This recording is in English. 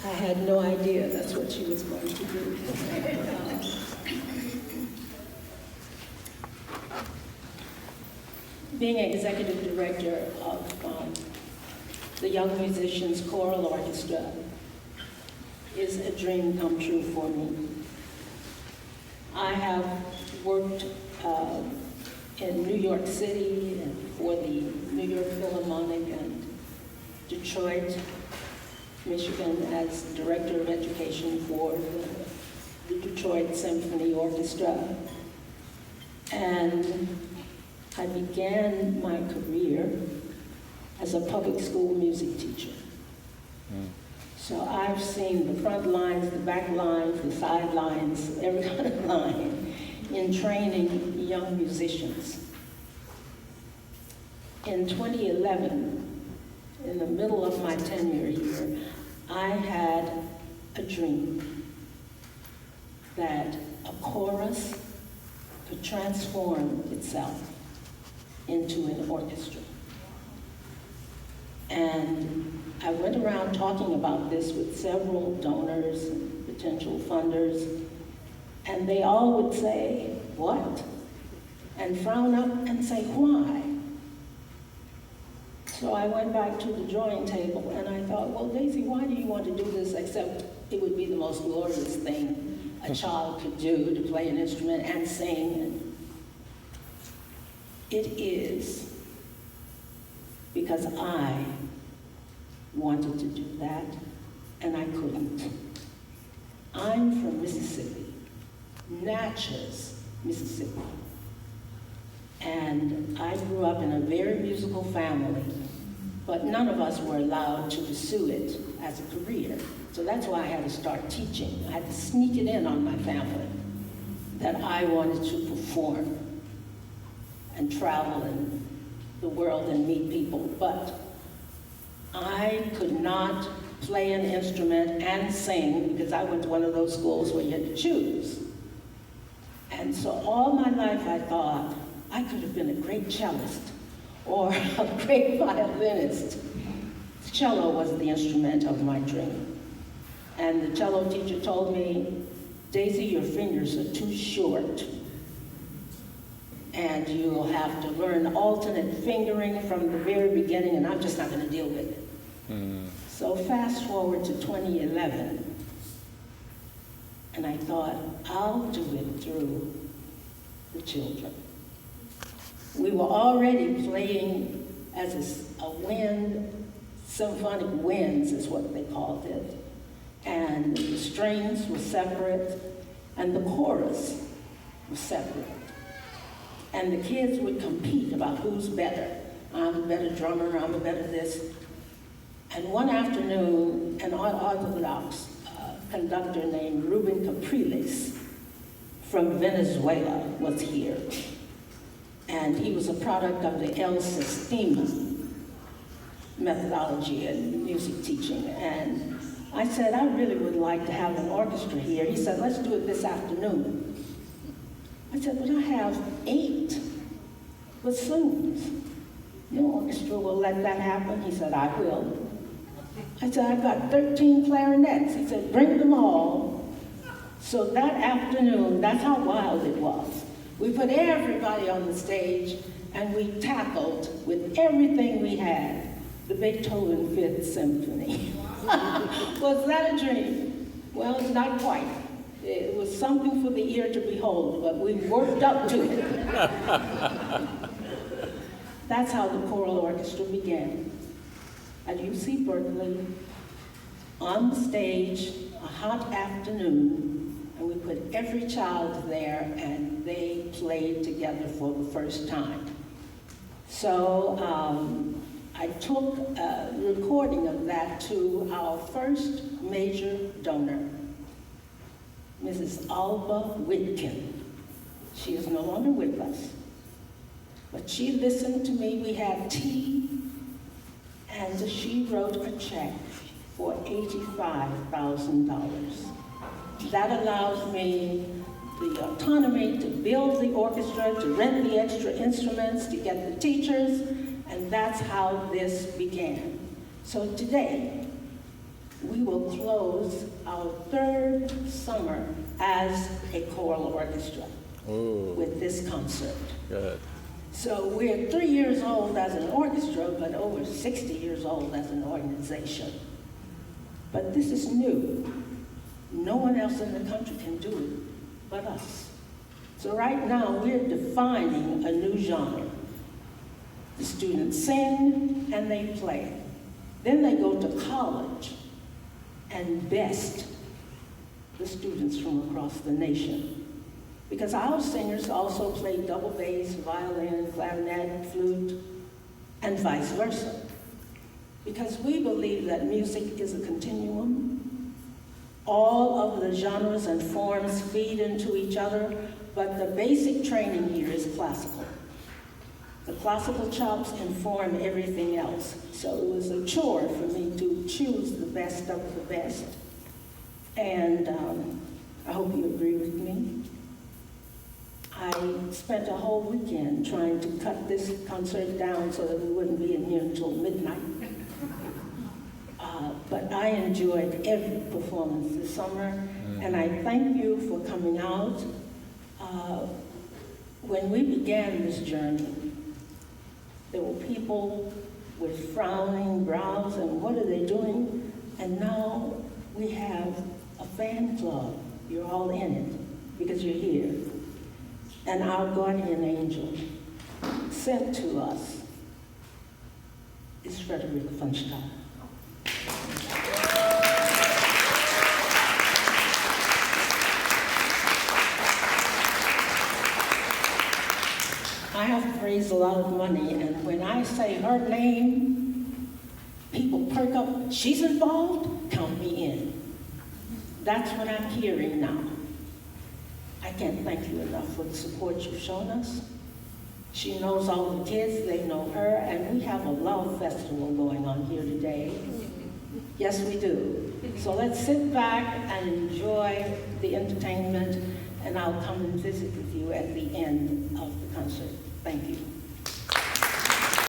I had no idea that's what she was going to do. Being an executive director of the Young Musicians Choral Orchestra is a dream come true for me. I have worked in New York City and for the New York Philharmonic and Detroit, Michigan as Director of Education for the Detroit Symphony Orchestra. And I began my career as a public school music teacher. So I've seen the front lines, the back lines, the side lines, every kind of line in training young musicians. In 2011, in the middle of my tenure here, I had a dream that a chorus could transform itself into an orchestra. And I went around talking about this with several donors and potential funders, and they all would say, "What?" and frown up and say, "Why?" So I went back to the drawing table and I thought, well, Daisy, why do you want to do this except it would be the most glorious thing a child could do, to play an instrument and sing. And it is because I wanted to do that and I couldn't. I'm from Mississippi, Natchez, Mississippi. And I grew up in a very musical family, but none of us were allowed to pursue it as a career. So that's why I had to start teaching. I had to sneak it in on my family that I wanted to perform and travel in the world and meet people. But I could not play an instrument and sing because I went to one of those schools where you had to choose. And so all my life I thought, I could have been a great cellist or a great violinist. Cello was the instrument of my dream. And the cello teacher told me, Daisy, your fingers are too short. And you'll have to learn alternate fingering from the very beginning, and I'm just not gonna deal with it. So fast forward to 2011, and I thought, I'll do it through the children. We were already playing as a wind, symphonic winds is what they called it. And the strings were separate, and the chorus was separate. And the kids would compete about who's better. I'm a better drummer, I'm a better this. And one afternoon, an Orthodox conductor named Ruben Capriles from Venezuela was here. And he was a product of the El Sistema methodology in music teaching. And I said, I really would like to have an orchestra here. He said, let's do it this afternoon. I said, but I have 8 bassoons. No orchestra will let that happen. He said, I will. I said, I've got 13 clarinets. He said, bring them all. So that afternoon, that's how wild it was. We put everybody on the stage and we tackled with everything we had the Beethoven 5th Symphony. Was that a dream? Well, it's not quite. It was something for the ear to behold, but we worked up to it. That's how the choral orchestra began. At UC Berkeley, on the stage, a hot afternoon, and we put every child there and they played together for the first time. So I took a recording of that to our first major donor, Mrs. Alba Whitkin. She is no longer with us, but she listened to me. We had tea, and she wrote a check for $85,000. That allows me the autonomy to build the orchestra, to rent the extra instruments, to get the teachers, and that's how this began. So today, we will close our third summer as a choral orchestra with this concert. Good. So we're 3 years old as an orchestra, but over 60 years old as an organization. But this is new. No one else in the country can do it but us. So right now, we're defining a new genre. The students sing and they play. Then they go to college and best the students from across the nation. Because our singers also play double bass, violin, clarinet, flute, and vice versa. Because we believe that music is a continuum. All of the genres and forms feed into each other, but the basic training here is classical. The classical chops inform everything else. So it was a chore for me to choose the best of the best. And I hope you agree with me. I spent a whole weekend trying to cut this concert down so that we wouldn't be in here until midnight. But I enjoyed every performance this summer, and I thank you for coming out. When we began this journey, there were people with frowning brows and what are they doing? And now we have a fan club. You're all in it because you're here. And our guardian angel sent to us is Frederick Funstein. I have raised a lot of money, and when I say her name, people perk up. She's involved? Count me in. That's what I'm hearing now. I can't thank you enough for the support you've shown us. She knows all the kids, they know her, and we have a love festival going on here today. Yes, we do. So let's sit back and enjoy the entertainment, and I'll come and visit with you at the end of the concert. Thank you.